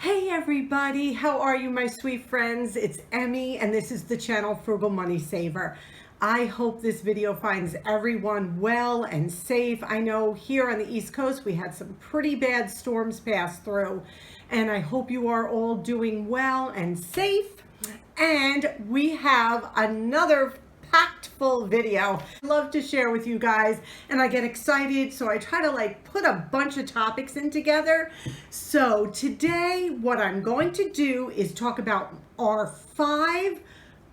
Hey everybody, how are you, my sweet friends? It's Emmy and this is the channel Frugal Money Saver. I hope this video finds everyone well and safe. I know here on the East Coast we had some pretty bad storms pass through, and I hope you are all doing well and safe. And we have another packed full video I love to share with you guys, and I get excited, so I try to put a bunch of topics in together. So today what I'm going to do is talk about our 5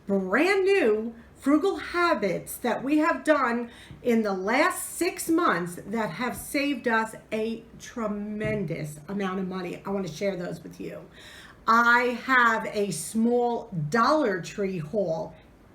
brand new frugal habits that we have done in the last 6 months that have saved us a tremendous amount of money. I want to share those with you. I have a small Dollar Tree haul,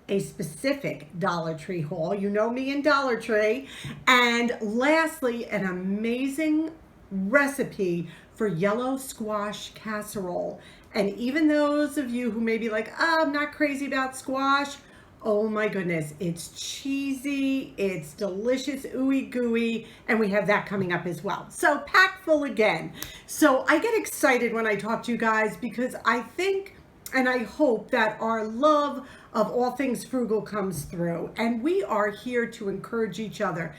a specific Dollar Tree haul. You know me in Dollar Tree. And lastly, an amazing recipe for yellow squash casserole. And even those of you who may be like, oh, I'm not crazy about squash, oh my goodness, it's cheesy, it's delicious, ooey gooey, and we have that coming up as well. So packed full again. So I get excited when I talk to you guys because I think and I hope that our love of all things frugal comes through, and we are here to encourage each other.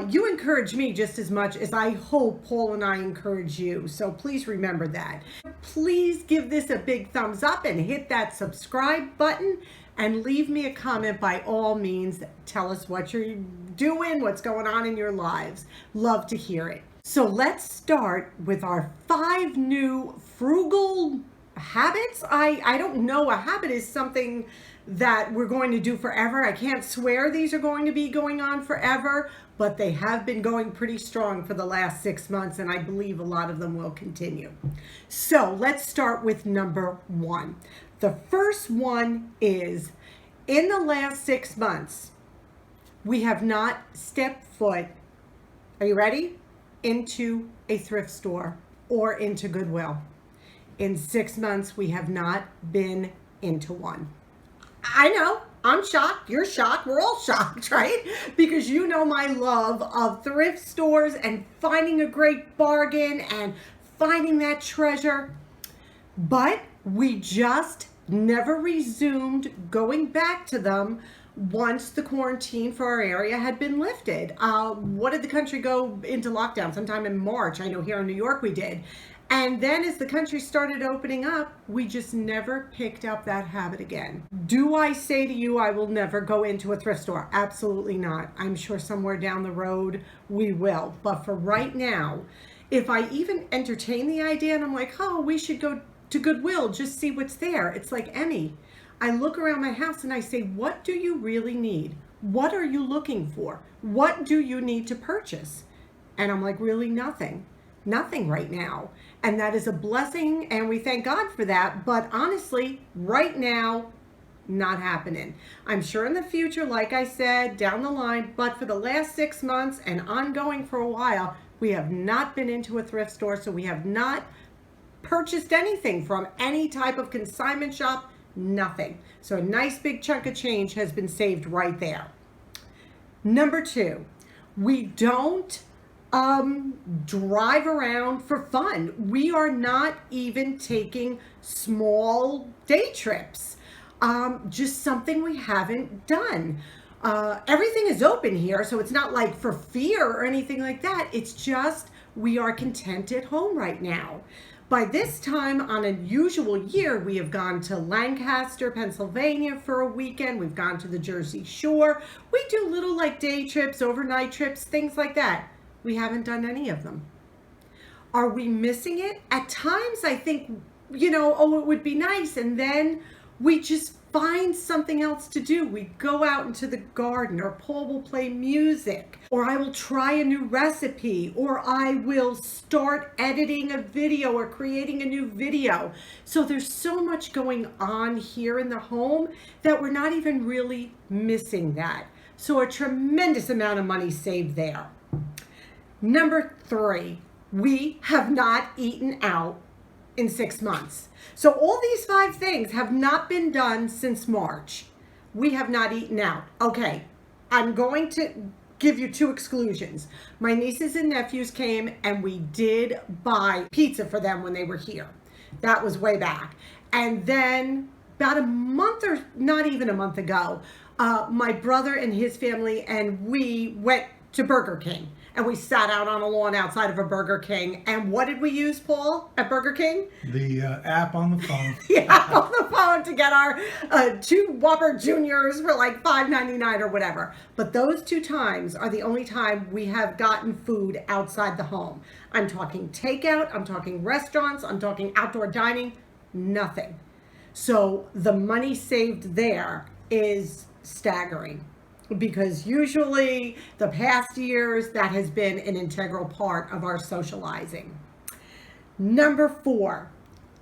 You encourage me just as much as I hope Paul and I encourage you. So please remember that. Please give this a big thumbs up and hit that subscribe button and leave me a comment by all means. Tell us what you're doing, what's going on in your lives. Love to hear it. So let's start with our 5 new frugal habits. I don't know, a habit is something that we're going to do forever. I can't swear these are going to be going on forever, but they have been going pretty strong for the last 6 months, and I believe a lot of them will continue. So let's start with number 1. The first one is, in the last 6 months, we have not stepped foot, are you ready? Into a thrift store or into Goodwill. In 6 months, we have not been into one. I know, I'm shocked, you're shocked, we're all shocked, right? Because you know my love of thrift stores and finding a great bargain and finding that treasure. But we just never resumed going back to them once the quarantine for our area had been lifted. What did the country go into lockdown? Sometime in March. I know here in New York we did. And then as the country started opening up, we just never picked up that habit again. Do I say to you I will never go into a thrift store? Absolutely not. I'm sure somewhere down the road we will. But for right now, if I even entertain the idea and I'm like, oh, we should go to Goodwill, just see what's there. It's like, Emmy, I look around my house and I say, what do you really need? What are you looking for? What do you need to purchase? And I'm like, really nothing. Nothing right now. And that is a blessing, and we thank God for that. But honestly, right now, not happening. I'm sure in the future, like I said, down the line, but for the last 6 months and ongoing for a while, we have not been into a thrift store, so we have not purchased anything from any type of consignment shop, nothing. So a nice big chunk of change has been saved right there. Number 2, we don't drive around for fun. We are not even taking small day trips. Just something we haven't done. Everything is open here, so it's not like for fear or anything like that. It's just we are content at home right now. By this time on a usual year, we have gone to Lancaster, Pennsylvania for a weekend. We've gone to the Jersey Shore. We do little day trips, overnight trips, things like that. We haven't done any of them. Are we missing it? At times I think, oh, it would be nice. And then we just find something else to do. We go out into the garden, or Paul will play music, or I will try a new recipe, or I will start editing a video or creating a new video. So there's so much going on here in the home that we're not even really missing that. So a tremendous amount of money saved there. Number 3, we have not eaten out in 6 months. So all these 5 things have not been done since March. We have not eaten out. Okay, I'm going to give you 2 exclusions. My nieces and nephews came and we did buy pizza for them when they were here. That was way back. And then about a month, or not even a month ago, my brother and his family and we went to Burger King. And we sat out on a lawn outside of a Burger King. And what did we use, Paul, at Burger King? The app on the phone. The app on the phone to get our 2 Whopper Juniors for like $5.99 or whatever. But those 2 times are the only time we have gotten food outside the home. I'm talking takeout, I'm talking restaurants, I'm talking outdoor dining, nothing. So the money saved there is staggering. Because usually the past years that has been an integral part of our socializing. Number 4,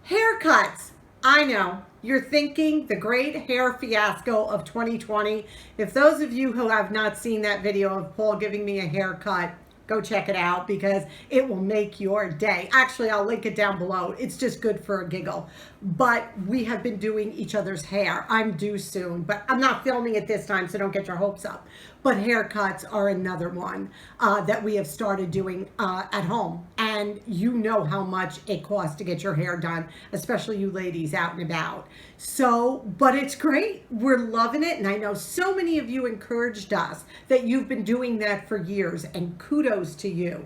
haircuts. I know you're thinking the great hair fiasco of 2020. If those of you who have not seen that video of Paul giving me a haircut, go check it out because it will make your day. Actually, I'll link it down below. It's just good for a giggle. But we have been doing each other's hair. I'm due soon, but I'm not filming it this time, so don't get your hopes up. But haircuts are another one that we have started doing at home. And you know how much it costs to get your hair done, especially you ladies out and about. So, but it's great. We're loving it. And I know so many of you encouraged us that you've been doing that for years, and kudos to you.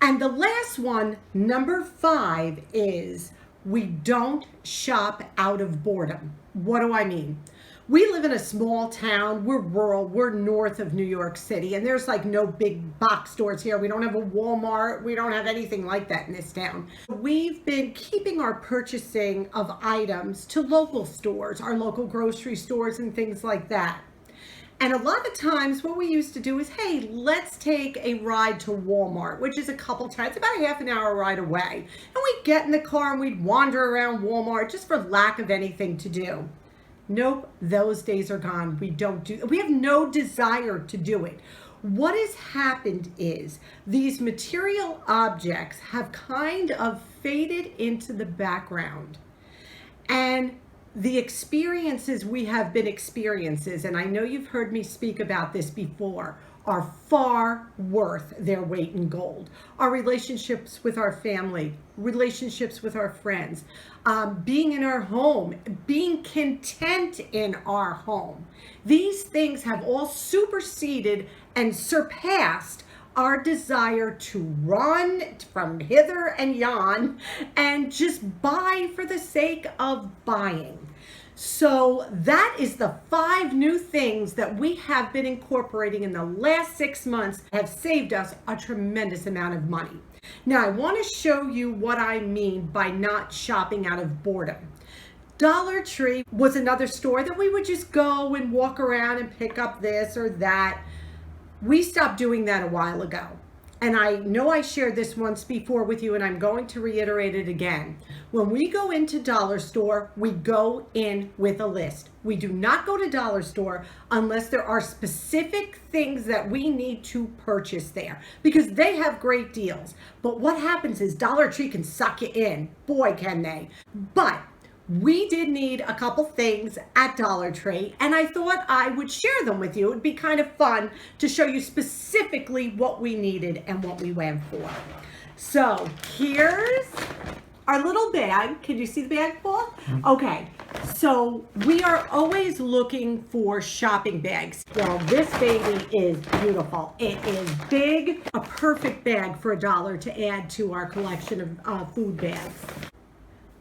And the last one, number 5, is we don't shop out of boredom. What do I mean? We live in a small town. We're rural. We're north of New York City, and there's like no big box stores here. We don't have a Walmart. We don't have anything like that in this town. We've been keeping our purchasing of items to local stores, our local grocery stores and things like that. And a lot of times what we used to do is, hey, let's take a ride to Walmart, which is a couple times, about a half an hour ride away. And we'd get in the car and we'd wander around Walmart just for lack of anything to do. Nope, those days are gone. We have no desire to do it. What has happened is these material objects have kind of faded into the background. And the experiences we have been experiences, and I know you've heard me speak about this before, are far worth their weight in gold. Our relationships with our family, relationships with our friends, being in our home, being content in our home. These things have all superseded and surpassed our desire to run from hither and yon and just buy for the sake of buying. So that is the 5 new things that we have been incorporating in the last 6 months have saved us a tremendous amount of money. Now I want to show you what I mean by not shopping out of boredom. Dollar Tree was another store that we would just go and walk around and pick up this or that. We stopped doing that a while ago. And I know I shared this once before with you, and I'm going to reiterate it again. When we go into dollar store, we go in with a list. We do not go to dollar store unless there are specific things that we need to purchase there, because they have great deals. But what happens is Dollar Tree can suck you in. Boy, can they. But we did need a couple things at Dollar Tree, and I thought I would share them with you. It would be kind of fun to show you specifically what we needed and what we went for. So here's our little bag. Can you see the bag, Paul? Okay, so we are always looking for shopping bags. Well, this baby is beautiful. It is big, a perfect bag for $1 to add to our collection of food bags.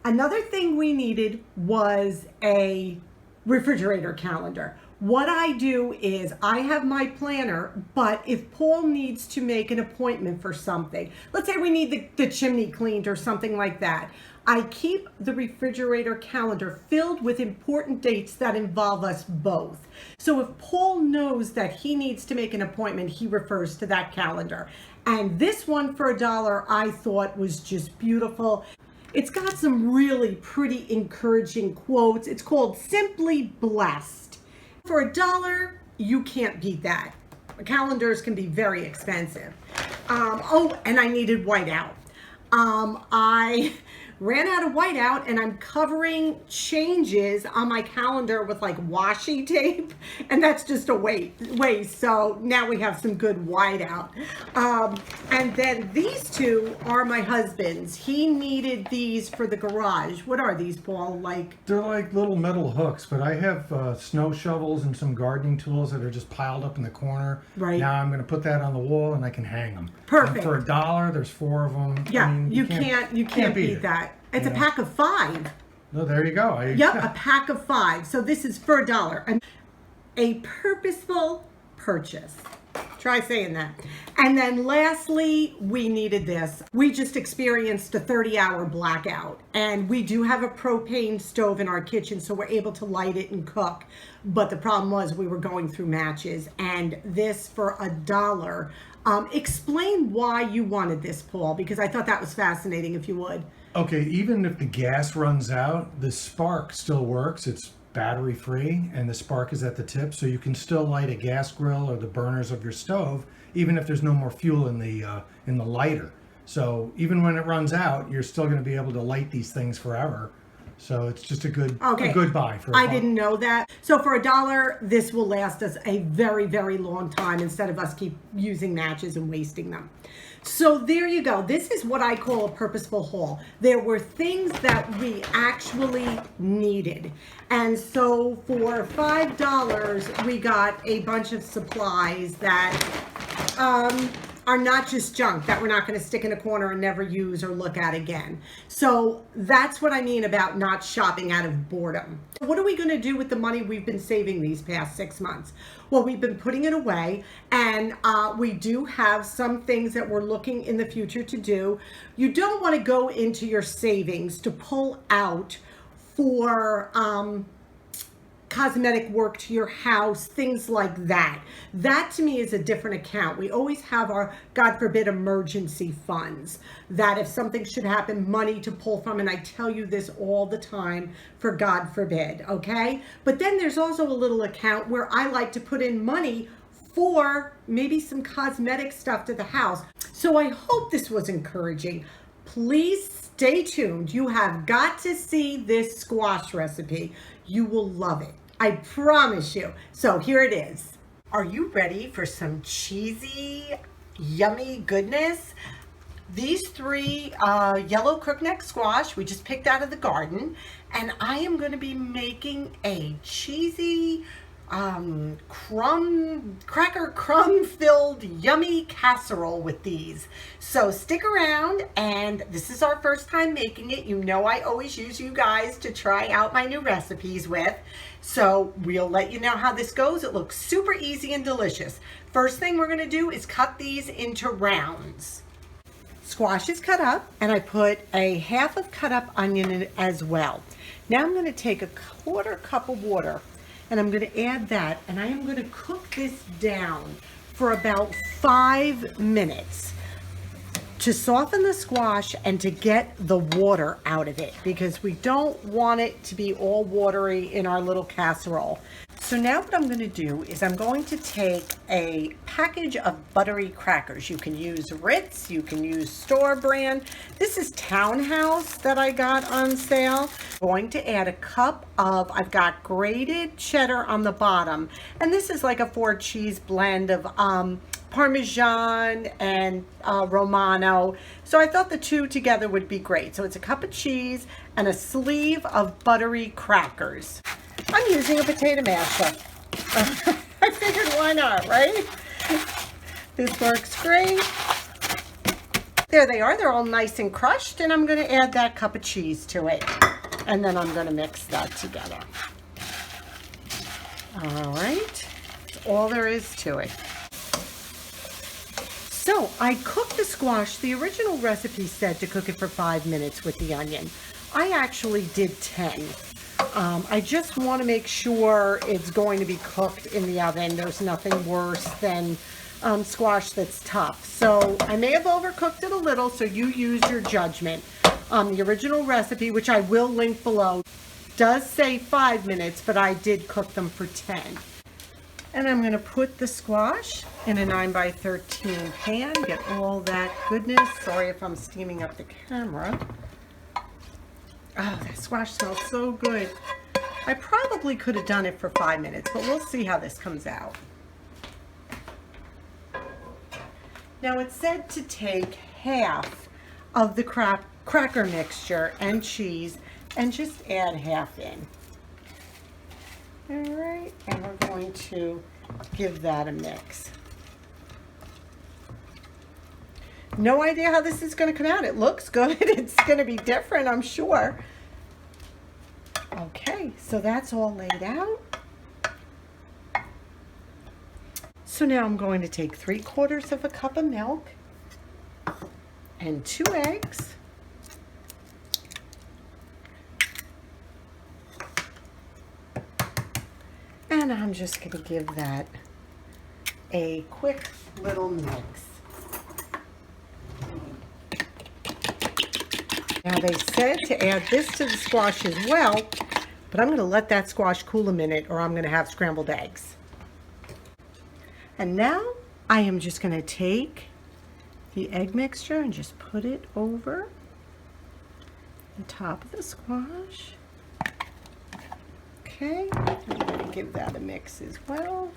Another thing we needed was a refrigerator calendar. What I do is I have my planner, but if Paul needs to make an appointment for something, let's say we need the chimney cleaned or something like that, I keep the refrigerator calendar filled with important dates that involve us both. So if Paul knows that he needs to make an appointment, he refers to that calendar. And this one for $1 I thought was just beautiful. It's got some really pretty encouraging quotes. It's called Simply Blessed. For $1, you can't beat that. Calendars can be very expensive. Oh, and I needed whiteout. ran out of whiteout, and I'm covering changes on my calendar with like washi tape, and that's just a waste. So now we have some good whiteout. And then these two are my husband's. He needed these for the garage. What are these, Paul? Like, They're like little metal hooks, but I have snow shovels and some gardening tools that are just piled up in the corner. Right. Now I'm going to put that on the wall and I can hang them. Perfect. And for $1, there's 4 of them. yeah, I mean, you can't beat it. that. It's a Yeah. pack of 5. No, there you go. Yep, a pack of 5. So this is for $1. And a purposeful purchase. Try saying that. And then lastly, we needed this. We just experienced a 30-hour blackout, and we do have a propane stove in our kitchen, so we're able to light it and cook. But the problem was we were going through matches, and this for $1. Explain why you wanted this, Paul, because I thought that was fascinating, if you would. Okay, even if the gas runs out, the spark still works. It's battery free and the spark is at the tip, so you can still light a gas grill or the burners of your stove even if there's no more fuel in the lighter. So even when it runs out, you're still going to be able to light these things forever. So it's just a good buy for I didn't know that. So for $1, this will last us a very, very long time instead of us keep using matches and wasting them. So there you go. This is what I call a purposeful haul. There were things that we actually needed. And so for $5, we got a bunch of supplies that are not just junk that we're not going to stick in a corner and never use or look at again. So that's what I mean about not shopping out of boredom. What are we going to do with the money we've been saving these past 6 months? Well, we've been putting it away, and we do have some things that we're looking in the future to do. You don't want to go into your savings to pull out for cosmetic work to your house, things like that. That to me is a different account. We always have our, God forbid, emergency funds that if something should happen, money to pull from. And I tell you this all the time, for God forbid, okay? But then there's also a little account where I like to put in money for maybe some cosmetic stuff to the house. So I hope this was encouraging. Please stay tuned. You have got to see this squash recipe. You will love it. I promise you. So here it is. Are you ready for some cheesy, yummy goodness? These 3 yellow crookneck squash we just picked out of the garden, and I am going to be making a cheesy cracker crumb filled yummy casserole with these. So stick around, and this is our first time making it. You know I always use you guys to try out my new recipes with, so we'll let you know how this goes. It looks super easy and delicious. First thing we're going to do is cut these into rounds. Squash is cut up, and I put a half of cut up onion in it as well. Now I'm going to take a 1/4 cup of water, and I'm going to add that, and I am going to cook this down for about 5 minutes to soften the squash and to get the water out of it, because we don't want it to be all watery in our little casserole. So now what I'm going to do is I'm going to take a package of buttery crackers. You can use Ritz, you can use store brand. This is Townhouse that I got on sale. I'm going to add a cup of, I've got grated cheddar on the bottom, and this is like a 4 cheese blend of Parmesan and Romano. So I thought the 2 together would be great. So it's a cup of cheese and a sleeve of buttery crackers. I'm using a potato masher. I figured why not, right? This works great. There they are. They're all nice and crushed, and I'm going to add that cup of cheese to it. And then I'm going to mix that together. All right. That's all there is to it. So I cooked the squash. The original recipe said to cook it for 5 minutes with the onion. I actually did 10. I just want to make sure it's going to be cooked in the oven. There's nothing worse than squash that's tough. So I may have overcooked it a little, so you use your judgment. The original recipe, which I will link below, does say 5 minutes, but I did cook them for 10. And I'm going to put the squash in a 9x13 pan, get all that goodness. Sorry if I'm steaming up the camera. Oh, that squash smells so good. I probably could have done it for 5 minutes, but we'll see how this comes out. Now it said to take half of the cracker mixture and cheese and just add half in. All right, and we're going to give that a mix. No idea how this is going to come out. It looks good. It's going to be different, I'm sure. Okay, so that's all laid out. So now I'm going to take 3/4 cup of milk and 2 eggs. And I'm just going to give that a quick little mix. Now they said to add this to the squash as well, but I'm going to let that squash cool a minute or I'm going to have scrambled eggs. And now I am just going to take the egg mixture and just put it over the top of the squash. Okay, I'm going to give that a mix as well.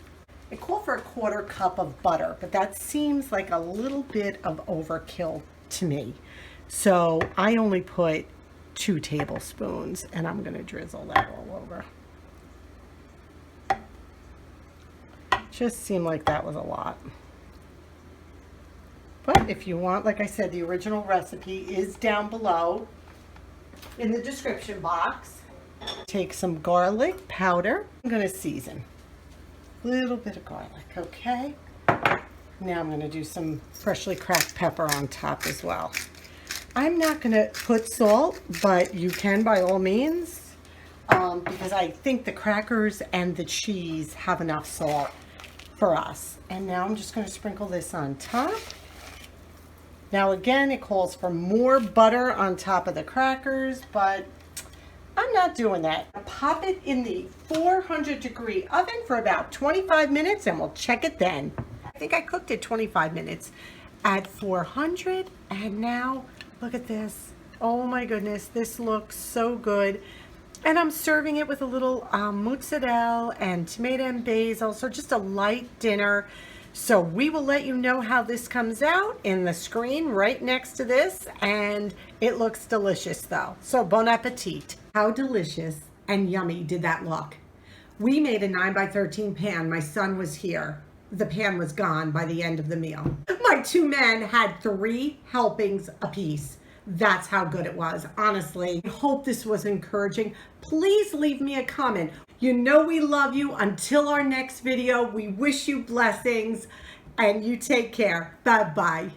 I call for 1/4 cup of butter, but that seems like a little bit of overkill to me. So I only put 2 tablespoons and I'm going to drizzle that all over. Just seemed like that was a lot. But if you want, like I said, the original recipe is down below in the description box. Take some garlic powder. I'm going to season. A little bit of garlic, okay? Now I'm going to do some freshly cracked pepper on top as well. I'm not going to put salt, but you can by all means, because I think the crackers and the cheese have enough salt for us. And now I'm just going to sprinkle this on top. Now again, it calls for more butter on top of the crackers, but I'm not doing that. Pop it in the 400-degree oven for about 25 minutes and we'll check it then. I think I cooked it 25 minutes at 400, and now look at this. Oh my goodness, this looks so good. And I'm serving it with a little mozzarella and tomato and basil, so just a light dinner. So we will let you know how this comes out in the screen right next to this, and it looks delicious though. So bon appetit. How delicious and yummy did that look? We made a 9x13 pan. My son was here. The pan was gone by the end of the meal. My 2 men had 3 helpings apiece. That's how good it was, honestly. I hope this was encouraging. Please leave me a comment. You know we love you. Until our next video, we wish you blessings and you take care. Bye-bye.